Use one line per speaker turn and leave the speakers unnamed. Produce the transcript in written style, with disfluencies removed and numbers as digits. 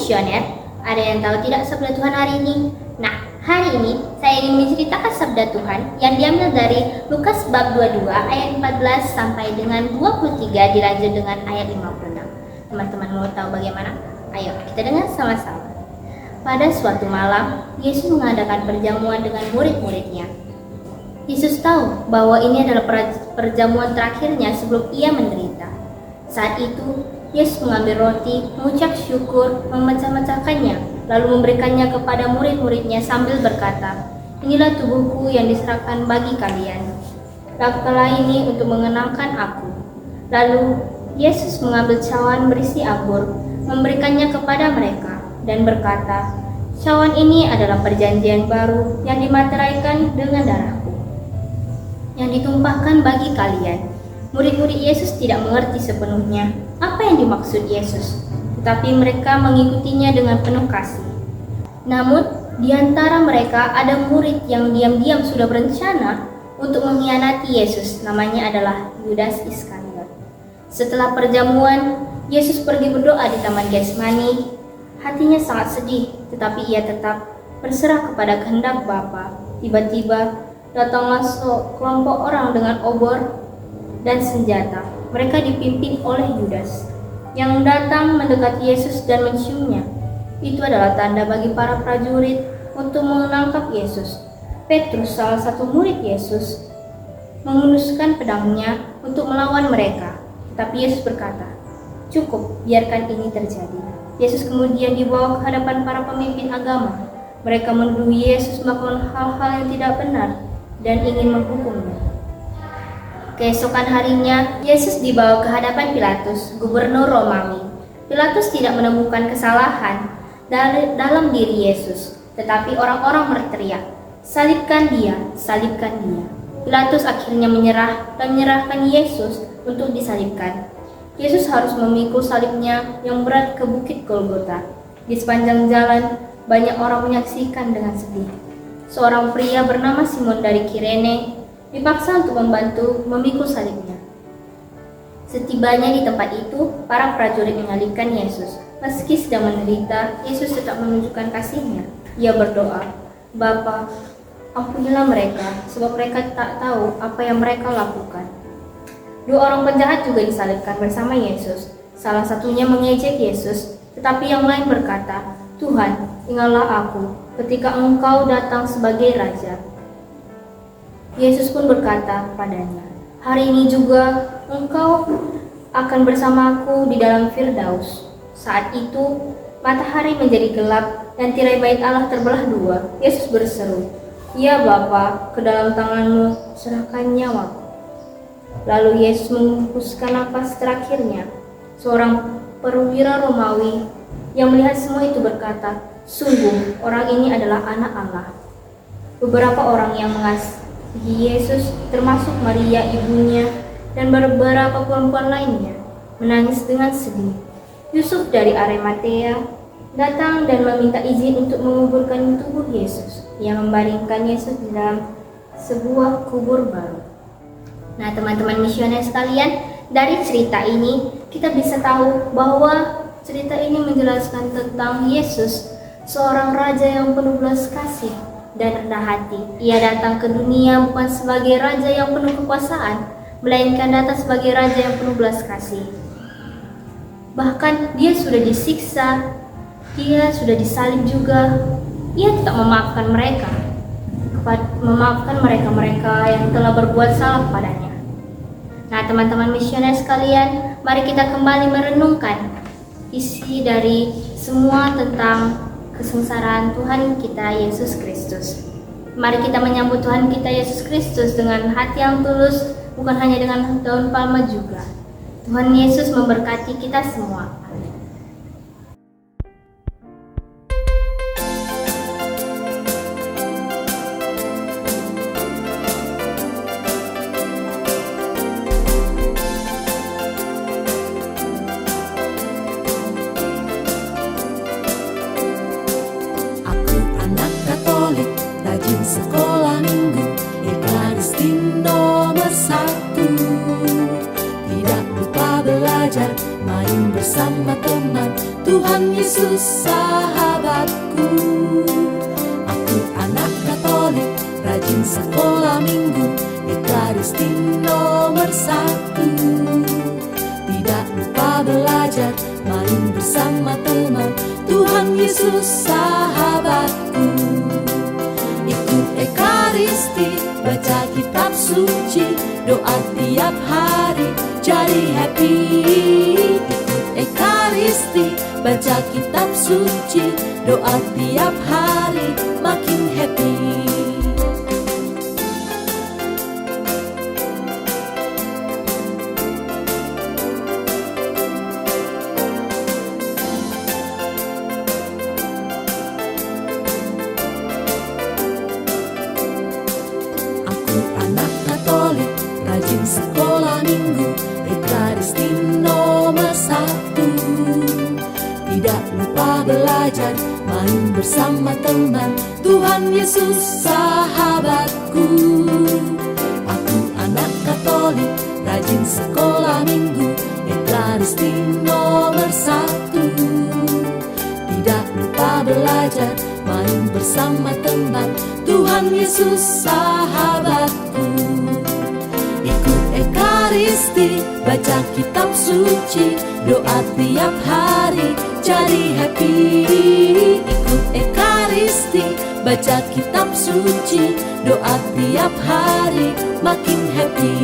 misioner, ada yang tahu tidak sabda Tuhan hari ini? Nah, hari ini saya ingin menceritakan sabda Tuhan yang diambil dari Lukas bab 22 ayat 14 sampai dengan 23 dilanjut dengan ayat 56. Teman-teman mau tahu bagaimana? Ayo kita dengar sama-sama. Pada suatu malam, Yesus mengadakan perjamuan dengan murid-muridnya. Yesus tahu bahwa ini adalah perjamuan terakhirnya sebelum ia menderita. Saat itu, Yesus mengambil roti, mengucap syukur, memecah-mecahkannya, lalu memberikannya kepada murid-muridnya sambil berkata, "Inilah tubuhku yang diserahkan bagi kalian. Lakukanlah ini untuk mengenangkan aku." Lalu, Yesus mengambil cawan berisi anggur, memberikannya kepada mereka, dan berkata, "Cawan ini adalah perjanjian baru yang dimateraikan dengan darahku, yang ditumpahkan bagi kalian." Murid-murid Yesus tidak mengerti sepenuhnya apa yang dimaksud Yesus, tetapi mereka mengikutinya dengan penuh kasih. Namun, di antara mereka ada murid yang diam-diam sudah berencana untuk mengkhianati Yesus. Namanya adalah Yudas Iskariot. Setelah perjamuan, Yesus pergi berdoa di Taman Getsemani. Hatinya sangat sedih, tetapi ia tetap berserah kepada kehendak Bapa. Tiba-tiba datanglah sekelompok orang dengan obor dan senjata. Mereka dipimpin oleh Yudas yang datang mendekati Yesus dan menciumnya. Itu adalah tanda bagi para prajurit untuk menangkap Yesus. Petrus, salah satu murid Yesus, menghunuskan pedangnya untuk melawan mereka. Tapi Yesus berkata, "Cukup, biarkan ini terjadi." Yesus kemudian dibawa ke hadapan para pemimpin agama. Mereka menuduh Yesus melakukan hal-hal yang tidak benar dan ingin menghukumnya. Keesokan harinya, Yesus dibawa ke hadapan Pilatus, gubernur Romawi. Pilatus tidak menemukan kesalahan dalam diri Yesus, tetapi orang-orang berteriak, "Salibkan dia, salibkan dia." Pilatus akhirnya menyerah dan menyerahkan Yesus untuk disalibkan. Yesus harus memikul salibnya yang berat ke Bukit Golgota. Di sepanjang jalan, banyak orang menyaksikan dengan sedih. Seorang pria bernama Simon dari Kirene dipaksa untuk membantu memikul salibnya. Setibanya di tempat itu, para prajurit menyalibkan Yesus. Meski sedang menderita, Yesus tetap menunjukkan kasihnya. Ia berdoa, "Bapa, ampunilah mereka, sebab mereka tak tahu apa yang mereka lakukan." Dua orang penjahat juga disalibkan bersama Yesus. Salah satunya mengejek Yesus, tetapi yang lain berkata, "Tuhan, ingatlah aku ketika Engkau datang sebagai Raja." Yesus pun berkata padanya, "Hari ini juga engkau akan bersamaku di dalam Firdaus." Saat itu, matahari menjadi gelap dan tirai bait Allah terbelah dua. Yesus berseru, "Ya Bapa, ke dalam tanganmu serahkan nyawaku." Lalu Yesus menghembuskan nafas terakhirnya. Seorang perwira Romawi yang melihat semua itu berkata, "Sungguh, orang ini adalah anak Allah." Beberapa orang yang mengasihi Yesus, termasuk Maria ibunya dan beberapa perempuan lainnya, menangis dengan sedih. Yusuf dari Arimatea datang dan meminta izin untuk menguburkan tubuh Yesus. Ia membaringkan Yesus di dalam sebuah kubur baru. Nah, teman-teman misioner sekalian, dari cerita ini kita bisa tahu bahwa cerita ini menjelaskan tentang Yesus, seorang raja yang penuh belas kasih dan rendah hati. Ia datang ke dunia bukan sebagai raja yang penuh kekuasaan, melainkan datang sebagai raja yang penuh belas kasih. Bahkan dia sudah disiksa, dia sudah disalib juga. Ia tetap memaafkan mereka yang telah berbuat salah padanya. Nah, teman-teman misioner sekalian, mari kita kembali merenungkan isi dari semua tentang kesengsaraan Tuhan kita Yesus Kristus. Mari kita menyambut Tuhan kita Yesus Kristus dengan hati yang tulus, bukan hanya dengan daun palma juga. Tuhan Yesus memberkati kita semua. Amin.
Rajin sekolah minggu, Ekaristi nomor 1. Tidak lupa belajar, main bersama teman. Tuhan Tuhan Yesus sahabatku. Aku anak Katolik, rajin sekolah minggu, Ekaristin nomor 1. Tidak lupa belajar, main bersama teman, Tuhan Yesus sahabatku. Ikut Ekaristi, baca kitab suci, doa tiap hari, jadi happy. Ikut Ekaristi, baca kitab suci, doa tiap hari, makin happy. Anak Katolik, rajin sekolah minggu, Ekaristin nomor 1. Tidak lupa belajar, main bersama teman, Tuhan Yesus sahabatku. Aku anak Katolik, rajin sekolah minggu, Ekaristin nomor 1. Tidak lupa belajar, main bersama teman, Tuhan Yesus sahabatku. Ikut Ekaristi, baca kitab suci, doa tiap hari, jadi happy. Ikut Ekaristi, baca kitab suci, doa tiap hari, makin happy.